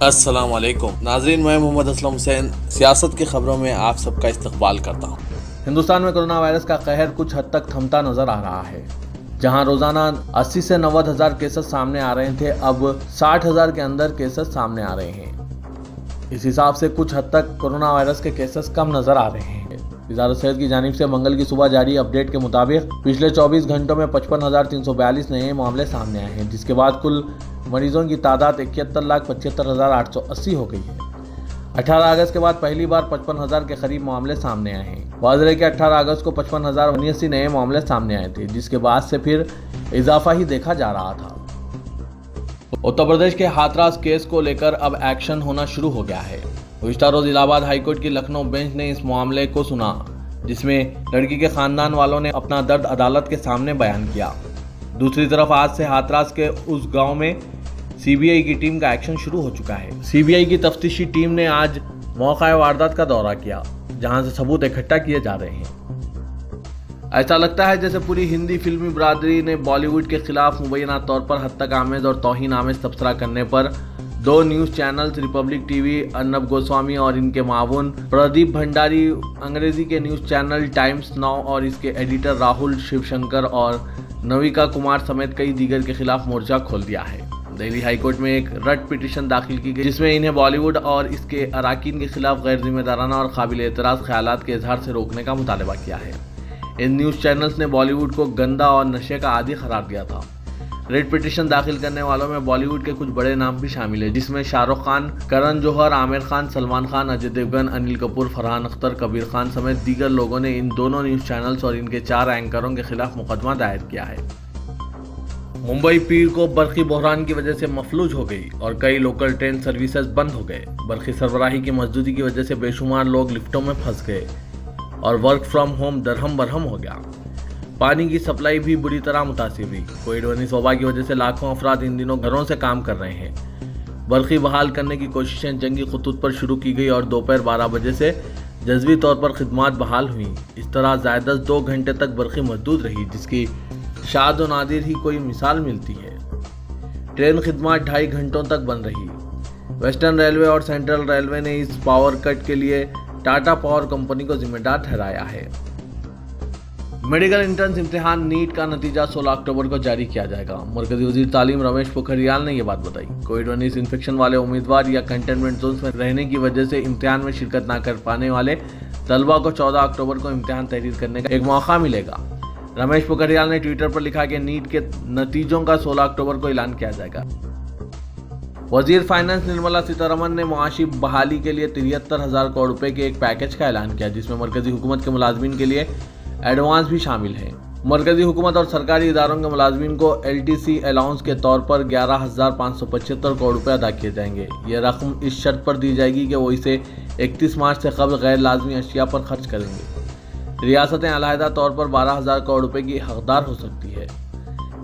अस्सलाम वालेकुम नाज़रीन, मैं मोहम्मद असलम हुसैन सियासत की खबरों में आप सबका इस्तकबाल करता हूँ। हिंदुस्तान में कोरोना वायरस का कहर कुछ हद तक थमता नजर आ रहा है। जहां रोजाना 80 से 90 हज़ार केसेस सामने आ रहे थे, अब 60 हज़ार के अंदर केसेस सामने आ रहे हैं। इस हिसाब से कुछ हद तक कोरोना वायरस के केसेस कम नजर आ रहे हैं। वज़ारत सेहत की जानिब से मंगल की सुबह जारी अपडेट के मुताबिक पिछले 24 घंटों में 55,342 नए मामले सामने आए हैं, जिसके बाद कुल मरीजों की तादाद 71,75,880 हो गई है। 18 अगस्त के बाद पहली बार 55,000 के करीब मामले सामने आए हैं। वाज़ेह है कि 18 अगस्त को 55,079 नए मामले सामने आए थे, जिसके बाद से फिर इजाफा ही देखा जा रहा था। उत्तर प्रदेश के हाथरस केस को लेकर अब एक्शन होना शुरू हो गया है। गुज़िश्ता रोज इलाहाबाद हाईकोर्ट की लखनऊ बेंच ने इस मामले को सुना, जिसमें लड़की के खानदान वालों ने अपना दर्द अदालत के सामने बयान किया। दूसरी तरफ आज से हाथरस के उस गांव में सीबीआई की टीम का एक्शन शुरू हो चुका है। सीबीआई की तफ्तीशी टीम ने आज मौका वारदात का दौरा किया, जहां से सबूत इकट्ठा किए जा रहे हैं। ऐसा लगता है जैसे पूरी हिंदी फिल्मी बरादरी ने बॉलीवुड के खिलाफ मुबैना तौर पर हत्तक आमेज और तौहीन आमेज तबसरा करने पर दो news channels Republic TV Arnab Goswami और इनके मावून प्रदीप भंडारी, अंग्रेजी के न्यूज़ चैनल टाइम्स नाउ और इसके एडिटर राहुल शिवशंकर और नविका कुमार समेत कई दीगर के खिलाफ मोर्चा खोल दिया है। दिल्ली हाईकोर्ट में एक रट पिटीशन दाखिल की गई, जिसमें इन्हें बॉलीवुड और इसके अराकीन के खिलाफ गैर जिम्मेदाराना और काबिल एतराज़ ख्यालात के इजहार से रोकने का मुतालबा किया है। इन न्यूज़ चैनल्स ने बॉलीवुड को गंदा और नशे का आदी करार दिया था। रेड पिटीशन दाखिल करने वालों में बॉलीवुड के कुछ बड़े नाम भी शामिल हैं, जिसमें शाहरुख खान, करण जौहर, आमिर खान, सलमान खान, अजय देवगन, अनिल कपूर, फरहान अख्तर, कबीर खान समेत दीगर लोगों ने इन दोनों न्यूज़ चैनल्स और इनके 4 एंकरों के खिलाफ मुकदमा दायर किया है। मुंबई पीर को बरखी बहरान की वजह से मफलूज हो गई और कई लोकल ट्रेन सर्विसेज बंद हो गए। बरखी सरबराही की मजदूरी की वजह से बेशुमार लोग लिफ्टों में फंस गए और वर्क फ्रॉम होम दरहम बरहम हो गया। पानी की सप्लाई भी बुरी तरह मुतासिर हुई। कोविड-19 वबा की वजह से लाखों अफराद इन दिनों घरों से काम कर रहे हैं। बरखी बहाल करने की कोशिशें जंगी खतूत पर शुरू की गई और दोपहर 12 बजे से जज्वी तौर पर खिदमात बहाल हुई। इस तरह ज़ायदा 2 घंटे तक बरखी महदूद रही, जिसकी शाद व नादिर ही कोई मिसाल मिलती है। ट्रेन खिदमात 2.5 घंटों तक बंद रही। वेस्टर्न रेलवे और सेंट्रल रेलवे ने इस पावर कट के लिए टाटा पावर कंपनी को जिम्मेदार ठहराया है। मेडिकल एंट्रेंस इम्तिहान नीट का नतीजा 16 अक्टूबर को जारी किया जाएगा। मरकजी वजीर तालीम रमेश पोखरियाल ने यह बात बताई। कोविड-19 इन्फेक्शन वाले उम्मीदवार या कंटेनमेंट जोन में रहने की वजह से इम्तिहान में शिरकत न कर पाने वाले तलबा को 14 अक्टूबर को इम्तिहान तहरीर करने का एक मौका मिलेगा। रमेश पोखरियाल ने ट्विटर पर लिखा कि नीट के नतीजों का 16 अक्टूबर को ऐलान किया जाएगा। वजीर फाइनेंस निर्मला सीतारमण ने मुआशी बहाली के लिए 73,000 करोड़ रुपए के एक पैकेज का ऐलान किया, जिसमें मरकजी हुकूमत के मुलाजमीन के लिए एडवांस भी शामिल है। मरकजी हुकूमत और सरकारी इदारों के मुलाजमीन को LTC अलाउंस के तौर पर 11,575 करोड़ रुपए अदा किए जाएंगे। यह रकम इस शर्त पर दी जाएगी कि वो इसे 31 मार्च से कबल गैर लाजमी अशिया पर खर्च करेंगे। रियासतें अलहदा तौर पर 12,000 करोड़ रुपए की हकदार हो सकती है।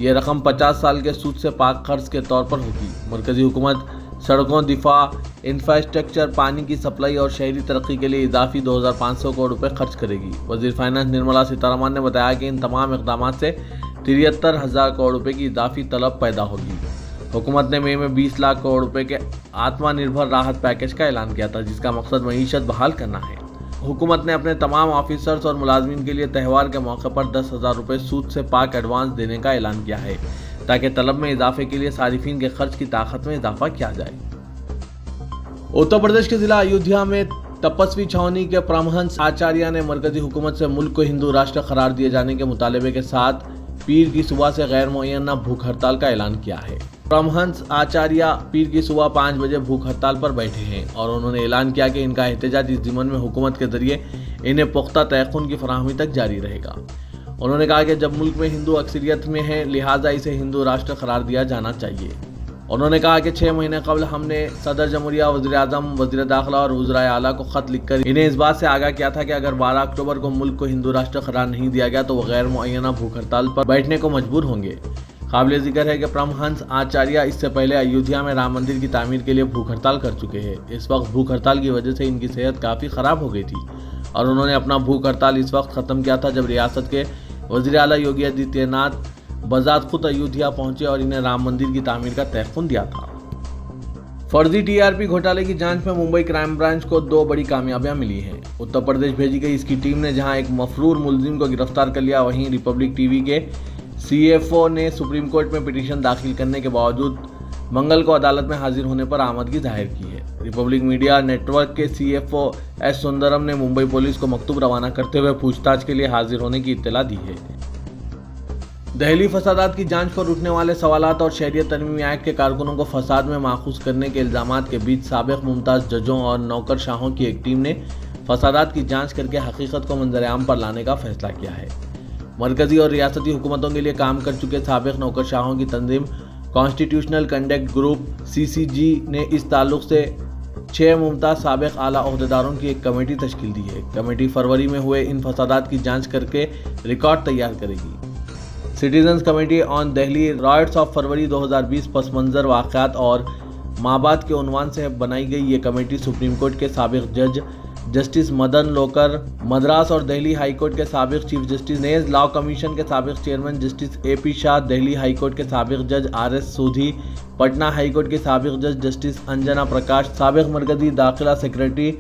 यह रकम 50 साल के सूद से पाक खर्च के तौर पर होगी। मरकजी हुकूमत सड़कों, दिफा, इंफ्रास्ट्रक्चर, पानी की सप्लाई और शहरी तरक्की के लिए इजाफी 2,500 करोड़ रुपए खर्च करेगी। वजीर फाइनेंस निर्मला सीतारमण ने बताया कि इन तमाम इक़दामात से 73,000 करोड़ रुपए की इजाफी तलब पैदा होगी। हुकूमत ने मई में 20 लाख करोड़ रुपए के आत्मनिर्भर राहत पैकेज का ऐलान किया था, जिसका मकसद मईशत बहाल करना है। हुकूमत ने अपने तमाम ऑफिसर्स और मुलाजमीन के लिए त्यौहार के मौके पर 10,000 रुपए सूद से पाक एडवांस देने का ऐलान किया है, ताकि तलब में इजाफे के लिए सारिफीन के खर्च की ताकत में इजाफा किया जाए। उत्तर प्रदेश के जिला अयोध्या में तपस्वी छावनी के परमहंस आचार्य ने मरकजी हुकूमत से मुल्क को हिंदू राष्ट्र करार दिए जाने के मुतालबे के साथ पीर की सुबह से गैर मुअय्यना भूख हड़ताल का ऐलान किया है। परमहंस आचार्य पीर की सुबह 5 बजे भूख हड़ताल पर बैठे हैं और उन्होंने ऐलान किया कि इनका एहतजाज इस ज़िमन में हुकूमत के जरिए इन्हें पुख्ता तयक़ुन की फराहमी तक जारी रहेगा। उन्होंने कहा कि जब मुल्क में हिंदू अक्सरियत में है, लिहाजा इसे हिंदू राष्ट्र करार दिया जाना चाहिए। उन्होंने कहा कि 6 महीने कबल हमने सदर जमहूरिया, वज़ीर आज़म, वज़ीर दाखिला और वज़राए आला को ख़त लिखकर इन्हें इस बात से आगाह किया था कि अगर 12 अक्टूबर को मुल्क को हिंदू राष्ट्र करार नहीं दिया गया तो वह गैर मुअय्यना भूख हड़ताल पर बैठने को मजबूर होंगे। काबिल जिक्र है कि परमहंस आचार्य इससे पहले अयोध्या में राम मंदिर की तामीर के लिए भूख हड़ताल कर चुके हैं। इस वक्त भूख हड़ताल की वजह से इनकी सेहत काफ़ी ख़राब हो गई थी और उन्होंने अपना भूख हड़ताल इस वक्त ख़त्म किया था जब रियासत के वज़ीर आला योगी आदित्यनाथ बजात खुद अयोध्या पहुंचे और इन्हें राम मंदिर की तामीर का तयक़ुन दिया था। फर्जी टीआरपी घोटाले की जांच में मुंबई क्राइम ब्रांच को 2 बड़ी कामयाबियां मिली हैं। उत्तर प्रदेश भेजी गई इसकी टीम ने जहां एक मफरूर मुलजिम को गिरफ्तार कर लिया, वहीं रिपब्लिक टीवी के सीएफओ ने सुप्रीम कोर्ट में पिटीशन दाखिल करने के बावजूद मंगल को अदालत में हाजिर होने पर आमदगी जाहिर की है। रिपब्लिक मीडिया नेटवर्क के सीएफओ एस सुंदरम ने मुंबई पुलिस को मकतूब रवाना करते हुए पूछताछ के लिए हाजिर होने की इत्तला दी है। दहली फसादात की जांच पर उठने वाले सवालात और शहरियत तरमीमी एक्ट के कारकुनों को फसाद में माखूज करने के इल्जामात के बीच साबिक मुमताज जजों और नौकरशाहों की एक टीम ने फसादात की जांच करके हकीकत को मंजर-ए-आम पर लाने का फैसला किया है। मरकजी और रियासती हुकूमतों के लिए काम कर चुके साबिक नौकरशाहों की तंजीम कॉन्स्टिट्यूशनल कंडक्ट ग्रुप सीसीजी ने इस ताल्लुक से 6 मुमताज साबिक आला ओहदेदारों की एक कमेटी तश्कील दी है। कमेटी फरवरी में हुए इन फसादात की जांच करके रिकॉर्ड तैयार करेगी। Citizens committee on Delhi rights of February 2020 पस मंजर वाक़यात और माबाद के उन्वान से बनाई गई ये कमेटी सुप्रीम कोर्ट के साबिक जज जस्टिस मदन लोकर मद्रास और दिल्ली हाई कोर्ट के साबिक chief justice Naz, law commission के साबिक chairman justice AP Shah, Delhi high court के साबिक जज RS सोधी, पटना हाई कोर्ट के साबिक जज जस्टिस अंजना प्रकाश, साबिक मरकजी दाखिला सेक्रेटरी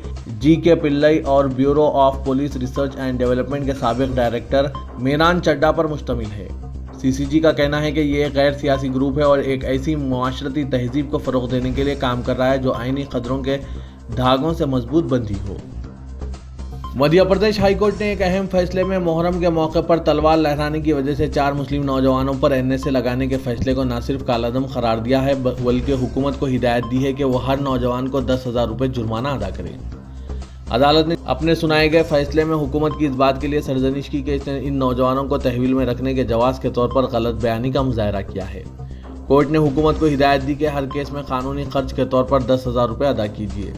GK पिल्लई और bureau of police research and development के साबिक डायरेक्टर मेरान चड्डा पर मुश्तमिल है। CCG का कहना है कि ये एक गैर सियासी ग्रुप है और एक ऐसी मुआशरती तहजीब को फ़रोग़ देने के लिए काम कर रहा है जो आईनी क़दरों के धागों से मजबूत बंधी हो। मध्य प्रदेश हाई कोर्ट ने एक अहम फैसले में मुहर्रम के मौके पर तलवार लहराने की वजह से 4 मुस्लिम नौजवानों पर NSA लगाने के फैसले को न सिर्फ कालादम करार दिया है बल्कि हुकूमत को हिदायत दी है कि वो हर नौजवान को 10,000 रुपये जुर्माना अदा करे। अदालत ने अपने सुनाए गए फैसले में हुकूमत की इस बात के लिए सरजनिश की कि इसने इन नौजवानों को तहवील में रखने के जवाज़ के तौर पर गलत बयानी का मुजाहरा किया है। कोर्ट ने हुकूमत को हिदायत दी कि हर केस में कानूनी खर्च के तौर पर 10,000 रुपये अदा कीजिए।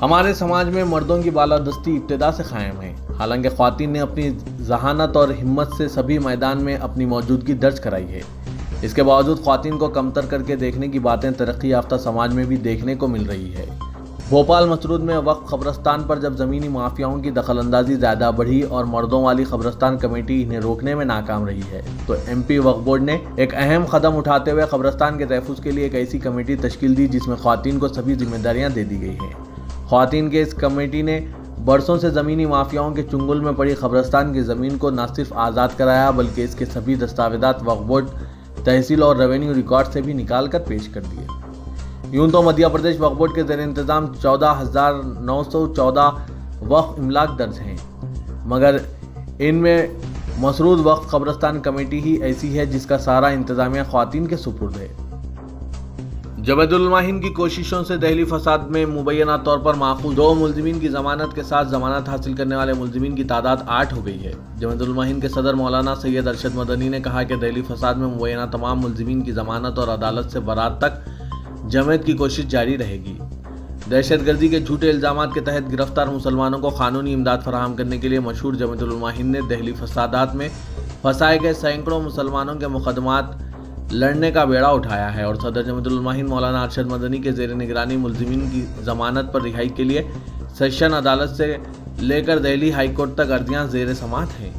हमारे समाज में मर्दों की बालादस्ती इब्तिदा से कायम है। हालांकि ख्वातीन ने अपनी जहानत और हिम्मत से सभी मैदान में अपनी मौजूदगी दर्ज कराई है। इसके बावजूद ख्वातीन को कमतर करके देखने की बातें तरक्की याफ्ता समाज में भी देखने को मिल रही है। भोपाल मसरूद में वक्फ कब्रस्तान पर जब ज़मीनी माफियाओं की दखलंदाजी ज़्यादा बढ़ी और मर्दों वाली कब्रस्तान कमेटी इन्हें रोकने में नाकाम रही है, तो MP वक्फ बोर्ड ने एक अहम कदम उठाते हुए कब्रस्तान के तहफ़्फ़ुज़ के लिए एक ऐसी कमेटी तश्कील दी जिसमें ख्वातीन को सभी जिम्मेदारियाँ दे दी गई हैं। ख्वातीन के इस कमेटी ने बरसों से ज़मीनी माफियाओं के चुंगल में पड़ी कब्रस्तान की ज़मीन को न सिर्फ आज़ाद कराया बल्कि इसके सभी दस्तावेज़ात वक्फ बोर्ड, तहसील और रेवेन्यू रिकॉर्ड से भी निकाल कर पेश कर दिए। यूँ तो मध्य प्रदेश वक्फ बोर्ड के ज़ेर इंतज़ाम 14,914 वक्फ इमलाक दर्ज हैं, मगर इनमें मसरूद वक्फ कब्रस्तान कमेटी ही ऐसी है जिसका सारा इंतज़ामिया ख्वातीन के सुपुर्द है। जवेदुल माहिन की कोशिशों से दहली फसाद में मुबैना तौर पर माखूज 2 मुलजिमीन की जमानत के साथ जमानत हासिल करने वाले मुलजिमीन की तादाद 8 हो गई है। जवेदुल माहिन के सदर मौलाना सैयद अरशद मदनी ने कहा कि दहली फसाद में मुबैना तमाम मुलजिमीन की जमानत और अदालत से बरात तक जमेत की कोशिश जारी रहेगी। दहशतगर्दी के झूठे इल्जामात के तहत गिरफ्तार मुसलमानों को कानूनी इमदाद फराहम करने के लिए मशहूर जवेदुल माहिन ने दहली फसादात में फंसाए गए सैकड़ों मुसलमानों के मुकदमात लड़ने का बेड़ा उठाया है और सदर जवेदुल माहिन मौलाना अरशद मदनी के ज़ेर निगरानी मुलजिमीन की जमानत पर रिहाई के लिए सेशन अदालत से लेकर दिल्ली हाई कोर्ट तक अर्जियां ज़ेर समात हैं।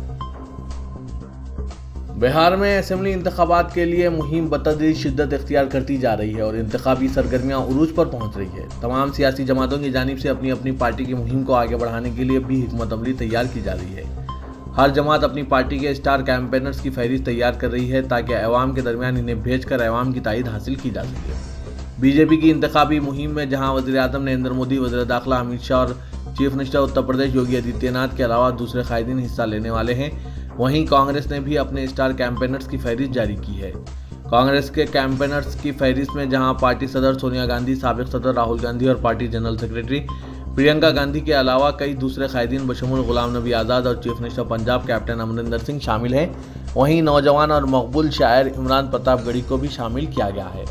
बिहार में असेंबली इंतखाबात के लिए मुहिम बतदरीज शिद्दत इख्तियार करती जा रही है और इंतखाबी सरगर्मियां उरूज पर पहुंच रही है। तमाम सियासी जमातों की जानिब से अपनी अपनी पार्टी की मुहिम को आगे बढ़ाने के लिए भी हिकमत अमली तैयार की जा रही है। हर जमात अपनी पार्टी के स्टार कैंपेनर्स की फहरिस्त तैयार कर रही है ताकि अवाम के दरमियान इन्हें भेजकर अवाम की तायद हासिल की जा सके। बीजेपी की इंतखाबी मुहिम में जहां वज़ीर आज़म नरेंद्र मोदी, वज़ीर दाखिला अमित शाह और चीफ मिनिस्टर उत्तर प्रदेश योगी आदित्यनाथ के अलावा दूसरे कायदीन हिस्सा लेने वाले हैं, वहीं कांग्रेस ने भी अपने स्टार कैंपेनर्स की फहरिस्त जारी की है। कांग्रेस के कैंपेनर्स की फहरिस्त में जहां पार्टी सदर सोनिया गांधी, साबिक सदर राहुल गांधी और party general secretary Priyanka Gandhi के अलावा कई दूसरे कायदीन बशमूल गुलाम नबी आज़ाद और chief minister Punjab captain Amarinder Singh शामिल हैं। वहीं नौजवान और मकबूल शायर इमरान प्रतापगढ़ी को भी शामिल किया गया है।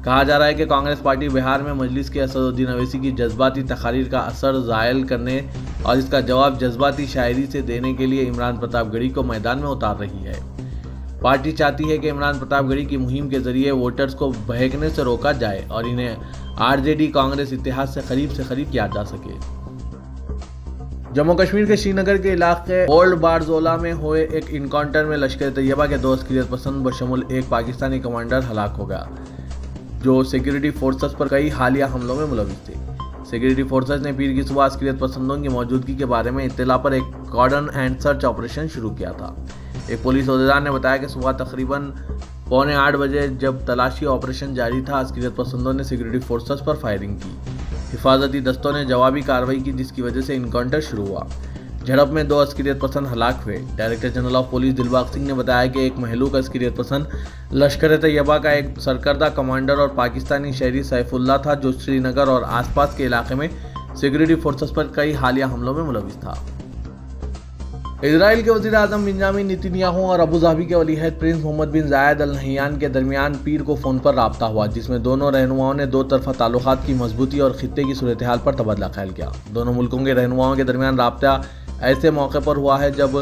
कहा जा रहा है कि कांग्रेस पार्टी बिहार में मजलिस के असदुद्दीन अवैसी की जज्बाती तकारीर का असर ज़ायल करने और इसका जवाब जज्बाती शायरी से देने के लिए इमरान प्रतापगढ़ी को मैदान में उतार रही है। पार्टी चाहती है कि इमरान प्रतापगढ़ी की मुहिम के जरिए वोटर्स को बहकने से रोका जाए और इन्हें आरजेडी कांग्रेस इतिहाद से करीब किया जा सके। जम्मू कश्मीर के श्रीनगर के इलाके ओल्ड बारजोला में हुए एक इनकाउंटर में लश्कर तैयबा के 2 अस्करियत पसंद बशमुल एक पाकिस्तानी कमांडर हलाक हो गया। जो सिक्योरिटी फोर्सेस पर कई हालिया हमलों में मुलविस थे। सिक्योरिटी फोर्सेस ने पीर की सुबह अस्करियत पसंदों की मौजूदगी के बारे में इत्तला पर एक कॉर्डन एंड सर्च ऑपरेशन शुरू किया था। एक पुलिस अहदेदार ने बताया कि सुबह तकरीबन 7:45 बजे जब तलाशी ऑपरेशन जारी था, अस्करियत पसंदों ने सिक्योरिटी फोर्सेस पर फायरिंग की। हिफाजती दस्तों ने जवाबी कार्रवाई की, जिसकी वजह से इनकाउंटर शुरू हुआ। झड़प में 2 अस्करियत पसंद हलाक हुए। Director general of police Dilbagh Singh ने बताया कि एक महलूक अस्करियत पसंद लश्कर तैयबा का एक सरकर्दा कमांडर और पाकिस्तानी शहरी सैफुल्लाह था, जो श्रीनगर और आसपास के इलाके में सिक्योरिटी फोर्सेस पर कई हालिया हमलों में मुलविस था। इजराइल के वज़ीर आज़म बेंजामिन नेतन्याहू और अबू धाबी के वली अहद प्रिंस मोहम्मद बिन जायद अल नहयान के दरमियान पीर को फ़ोन पर राब्ता हुआ, जिसमें दोनों रहनुमाओं ने 2 तरफ़ा ताल्लुकात की मजबूती और खित्ते की सूरत हाल पर तबादला ख्याल किया। दोनों मुल्कों के रहनुमाओं के दरमियान राब्ता ऐसे मौके पर हुआ है जब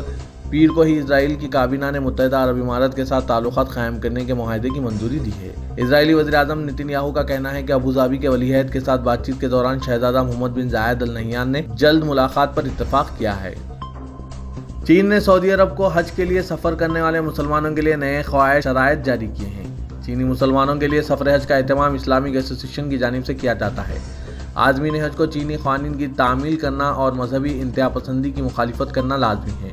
पीर को ही इजराइल की काबीना ने मुत्तहिदा अरब इमारात के साथ ताल्लुकात कायम करने के मुआहदे की मंजूरी दी है। इजरायली वज़ीर आज़म नेतन्याहू का कहना है कि अबू धाबी के वली अहद के साथ बातचीत के दौरान शहजादा मोहम्मद बिन जायद अल नहयान ने जल्द मुलाकात पर इत्तफाक किया है। चीन ने सऊदी अरब को हज के लिए सफ़र करने वाले मुसलमानों के लिए नए क़वायद शराइत जारी किए हैं। चीनी मुसलमानों के लिए सफ़र हज का एहतमाम इस्लामिक एसोसिएशन की जानिब से किया जाता है। आज़मीन हज को चीनी क़वानीन की तामील करना और मजहबी इंतहा पसंदी की मुखालिफत करना लाजमी है।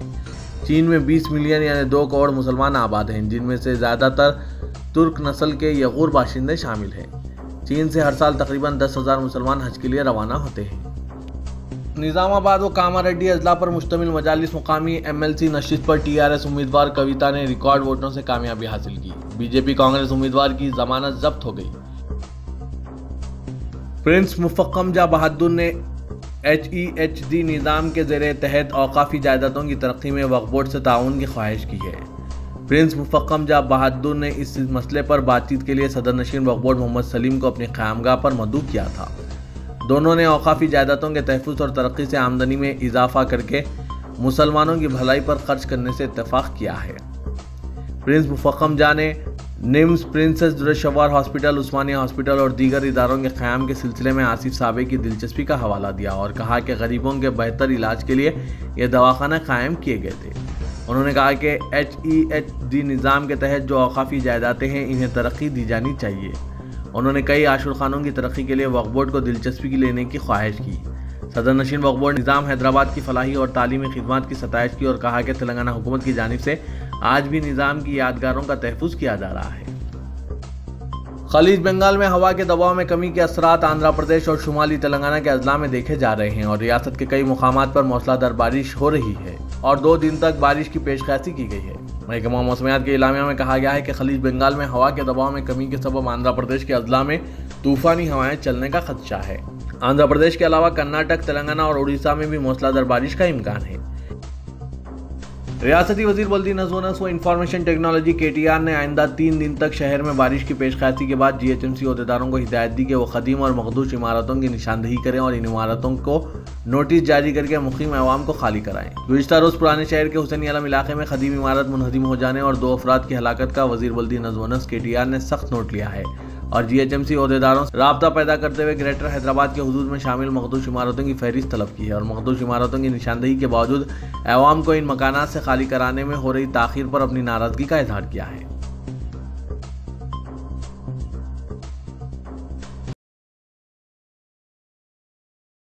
चीन में 20 मिलियन यानी 2 करोड़ मुसलमान आबाद हैं, जिनमें से ज़्यादातर तुर्क नस्ल के यगूर बाशिंदे शामिल हैं। चीन से हर साल तकरीबन 10,000 मुसलमान हज के लिए रवाना होते हैं। निज़ामाबाद व कामारेड्डी अजला पर मुश्तमिल मजालिस मुकामी MLC नशिस्त पर TRS उम्मीदवार कविता ने रिकॉर्ड वोटों से कामयाबी हासिल की। बीजेपी कांग्रेस उम्मीदवार की जमानत जब्त हो गई। प्रिंस मुफक्कम जा बहादुर ने HEHD निज़ाम के ज़ेरे तहत औकाफ़ी जायदादों की तरक्की में वक्फ बोर्ड से ताउन की ख्वाहिश की है। प्रिंस मुफक्कम जा बहादुर ने इस मसले पर बातचीत के लिए सदर नशीन वक्फ बोर्ड मोहम्मद सलीम को अपनी क़यामगाह पर मदऊ किया था। दोनों ने औकाफ़ी जायदादों के तहफ़्फ़ुज़ और तरक्की से आमदनी में इजाफा करके मुसलमानों की भलाई पर खर्च करने से इत्तफ़ाक़ किया है। प्रिंस मुफक्कम जा ने निम्स, प्रिंसेस दुर्शवार हॉस्पिटल, उस्मानिया हॉस्पिटल और दीगर इदारों के क़याम के सिलसिले में आसिफ साबे की दिलचस्पी का हवाला दिया और कहा कि गरीबों के बेहतर इलाज के लिए ये दवाखाना कायम किए गए थे। उन्होंने कहा कि HEHD निज़ाम के तहत जो औकाफ़ी जायदादें हैं, इन्हें तरक्की दी जानी चाहिए। उन्होंने कई आशुर खानों की तरक्की के लिए वक्फ बोर्ड को दिलचस्पी लेने की ख्वाहिश की। सदर नशीन वक्फ बोर्ड निज़ाम हैदराबाद की फलाही और तालीमी खिदमत की सताइश की और कहा कि तेलंगाना हुकूमत की जानिब से आज भी निज़ाम की यादगारों का तहफ़्फ़ुज़ किया जा रहा है। खलीज बंगाल में हवा के दबाव में कमी के असरात आंध्र प्रदेश और शुमाली तेलंगाना के अजला में देखे जा रहे हैं और रियासत के कई मुकामात पर मौसलाधार बारिश हो रही है और 2 दिन तक बारिश की पेशकशी की गई है। महकमा मौसमियात के इलामिया में कहा गया है कि खलीज बंगाल में हवा के दबाव में कमी के सबब आंध्र प्रदेश के अजला में तूफ़ानी हवाएं चलने का खदशा है। आंध्र प्रदेश के अलावा कर्नाटक, तेलंगाना और उड़ीसा में भी मौसलाधार बारिश का इम्कान है। रियासती वजीर बल्दी नज़्म व इंफॉर्मेशन टेक्नोलॉजी KTR ने आइंदा 3 दिन तक शहर में बारिश की पेशकशी के बाद GHMC अहदेदारों को हिदायत दी कि वो क़दीम और मखदूश इमारतों की निशानदही करें और इन इमारतों को नोटिस जारी करके मुक़ीम अवाम को खाली कराएं। गुज़िश्ता रोज़ पुराने शहर के हुसैनी आलम इलाके में क़दीम इमारत मुनहदिम हो जाने और 2 अफराद की हलाकत का वजीर बल्दी नज़्म KTR ने सख्त नोट लिया है और GHMC अहदेदारों से राब्ता पैदा करते हुए ग्रेटर हैदराबाद के हुदूद में शामिल मखदूश इमारतों की फहरिस्त तलब की है और मखदूश इमारतों की निशानदही के बावजूद अवाम को इन मकानात से खाली कराने में हो रही ताख़ीर पर अपनी नाराज़गी का इजहार किया है।